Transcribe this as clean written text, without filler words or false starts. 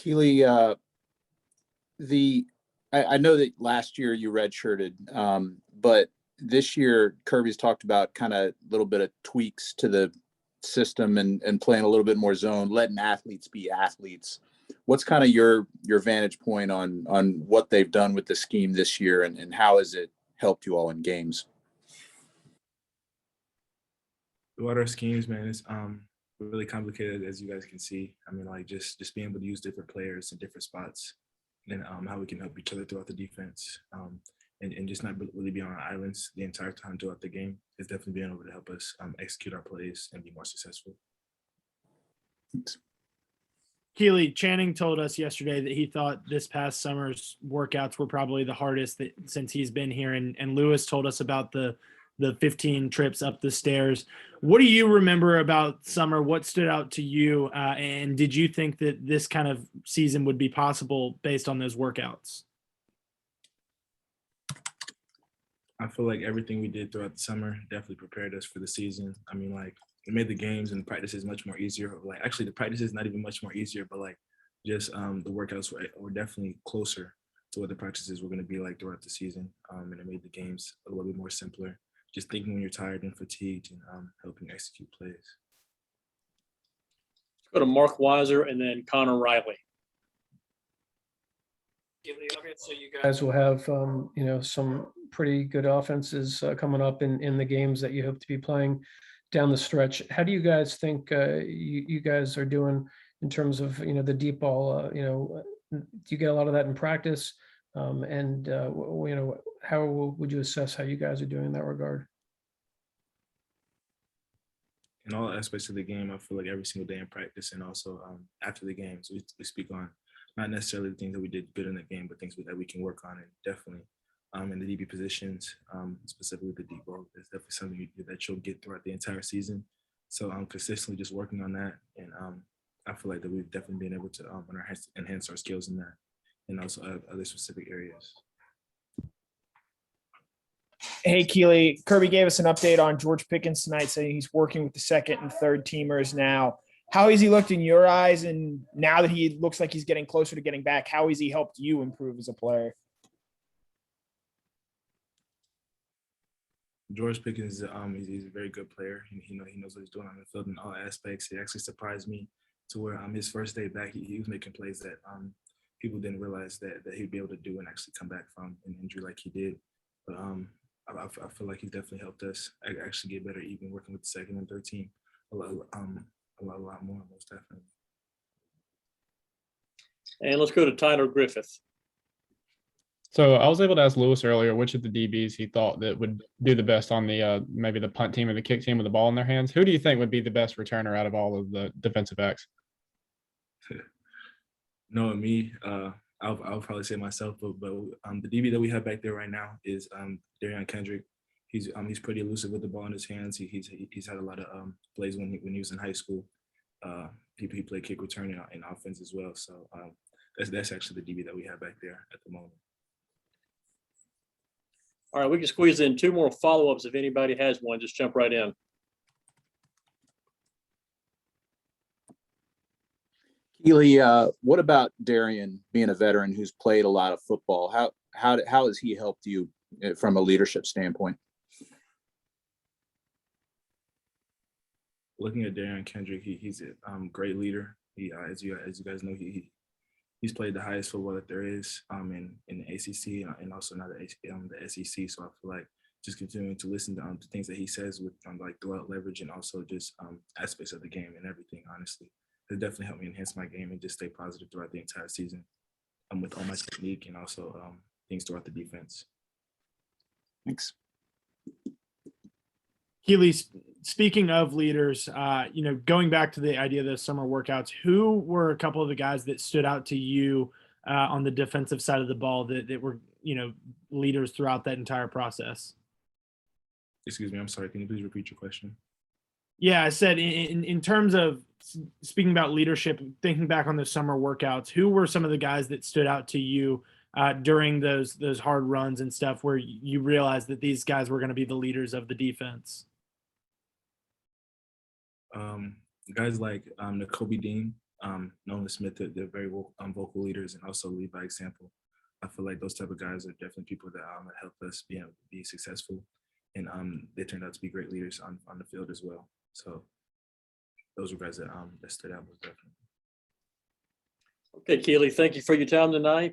Kelee, I know that last year you redshirted, but this year Kirby's talked about kind of a little bit of tweaks to the system and playing a little bit more zone, letting athletes be athletes. What's kind of your vantage point on what they've done with the scheme this year and how has it helped you all in games? What our schemes, man, is really complicated, as you guys can see. I mean, like just being able to use different players in different spots and how we can help each other throughout the defense, and just not really be on our islands the entire time throughout the game is definitely being able to help us execute our plays and be more successful. Thanks. Kelee, Channing told us yesterday that he thought this past summer's workouts were probably the hardest since he's been here, and Lewis told us about the 15 trips up the stairs. What do you remember about summer? What stood out to you? And did you think that this kind of season would be possible based on those workouts? I feel like everything we did throughout the summer definitely prepared us for the season. I mean, like it made the games and the practices much more easier. Like actually the practices not even much more easier, but like just the workouts were definitely closer to what the practices were going to be like throughout the season. And it made the games a little bit more simpler. Just thinking when you're tired and fatigued and helping execute plays. Let's go to Mark Weiser and then Connor Riley. So you guys will have, some pretty good offenses coming up in the games that you hope to be playing down the stretch. How do you guys think you guys are doing in terms of, the deep ball? Do you get a lot of that in practice? How would you assess how you guys are doing in that regard? In all aspects of the game, I feel like every single day in practice and also after the games, we speak on not necessarily the things that we did good in the game, but things that we can work on, and definitely in the DB positions, specifically the deep ball, it's definitely something that you'll get throughout the entire season. So I'm consistently just working on that, and I feel like that we've definitely been able to enhance our skills in that, and also other specific areas. Hey, Kelee, Kirby gave us an update on George Pickens tonight, saying he's working with the second and third teamers now. How has he looked in your eyes? And now that he looks like he's getting closer to getting back, how has he helped you improve as a player? George Pickens, he's a very good player. He knows what he's doing on the field in all aspects. He actually surprised me to where his first day back, he was making plays that people didn't realize that he'd be able to do and actually come back from an injury like he did. But I feel like he's definitely helped us actually get better, even working with the second and third team a lot more, most definitely. And let's go to Tyler Griffith. So I was able to ask Lewis earlier which of the DBs he thought that would do the best on the maybe the punt team or the kick team with the ball in their hands. Who do you think would be the best returner out of all of the defensive backs? Knowing me, I'll probably say myself, but the DB that we have back there right now is Darian Kendrick. He's pretty elusive with the ball in his hands. He's had a lot of plays when he was in high school. He played kick return in offense as well. So that's actually the DB that we have back there at the moment. All right, we can squeeze in two more follow-ups if anybody has one. Just jump right in. Kelee, what about Darian being a veteran who's played a lot of football? How has he helped you from a leadership standpoint? Looking at Darian Kendrick, he's a great leader. As you guys know, he's played the highest football that there is in the ACC and also now the SEC. So I feel like just continuing to listen to things that he says with like throughout leverage and also just aspects of the game and everything, honestly. It definitely helped me enhance my game and just stay positive throughout the entire season with all my technique and also things throughout the defense. Thanks. Kelee, speaking of leaders, going back to the idea of those summer workouts, who were a couple of the guys that stood out to you on the defensive side of the ball that were, leaders throughout that entire process? Excuse me, I'm sorry. Can you please repeat your question? Yeah, I said in terms of speaking about leadership, thinking back on those summer workouts, who were some of the guys that stood out to you during those hard runs and stuff where you realized that these guys were going to be the leaders of the defense? Guys like Nakobe Dean, Nolan Smith, they're very vocal leaders and also lead by example. I feel like those type of guys are definitely people that helped us be successful, and they turned out to be great leaders on the field as well. So those were guys that stood out most definitely. Okay, Kelee, thank you for your time tonight.